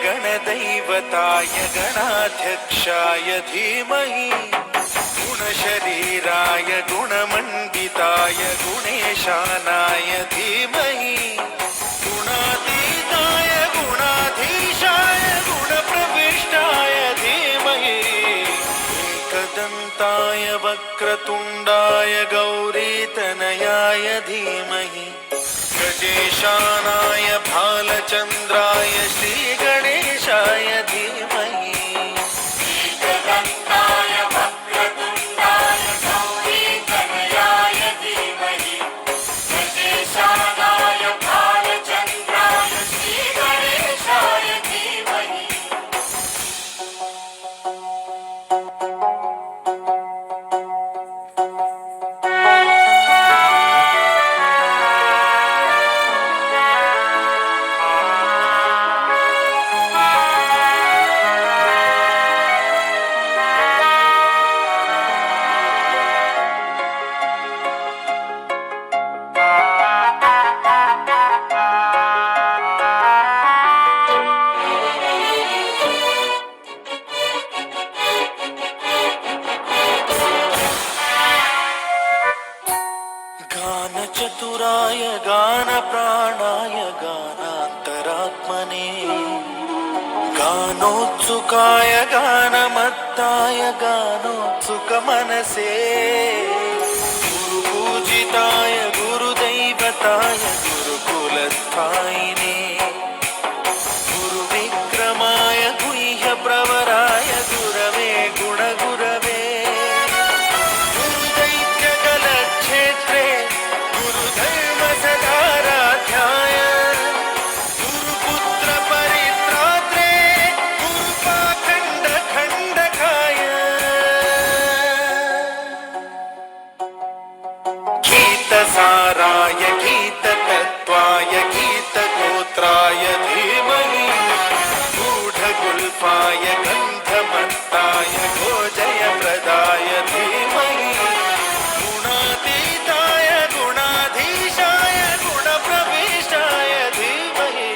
गणदैवताय गणाध्यक्षाय धीमहि गुणशरीराय गुणमण्डिताय गुणेशानाय धीमहि गुणातीताय गुणाधीशाय गुणप्रविष्टाय धीमहि एकदन्ताय वक्रतुण्डाय गौरीतनयाय धीमहि गजेशानाय भालचन्द्राय श्रीगणेशाय धीमहि एकदन्ताय वक्रतुण्डाय गौरीतनयाय धीमहि गजेशानाय भालचन्द्राय श्रीगणेशाय धीमहि गानचतुराय गानप्राणाय गानान्तरात्मने गानोत्सुकाय गानमत्ताय गानोत्सुकमनसे गुरुपूजिताय गुरुदैवताय गुरुकुलस्थायिने गुरुविक्रमाय गुह्यप्रवराय गुरवे गुणगुरवे गुरुदैत्यकलक्षेत्रे गुरुधर्मसदाराध्याय गुरुपुत्रपरित्रात्रे गुरुपाखण्डखण्डकाय गीतसाराय गीततत्त्वाय गीतगोत्राय धीमहि गूढगुल्फाय गन्धमत्ताय गोजयप्रदाय धीमहि गुणातीताय गुणाधीशाय गुणप्रविष्टाय धीमहि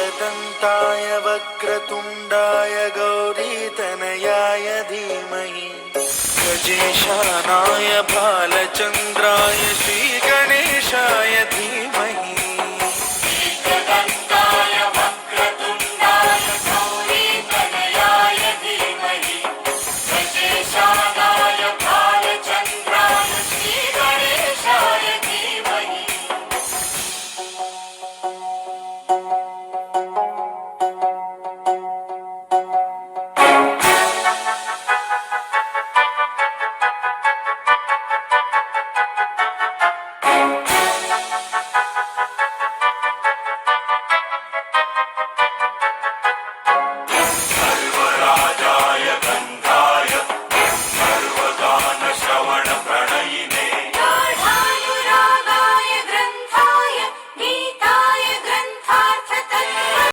एकदन्ताय वक्रतुण्डाय गौरीतनयाय धीमहि गजेशानाय भालचन्द्राय श्रीगणेशाय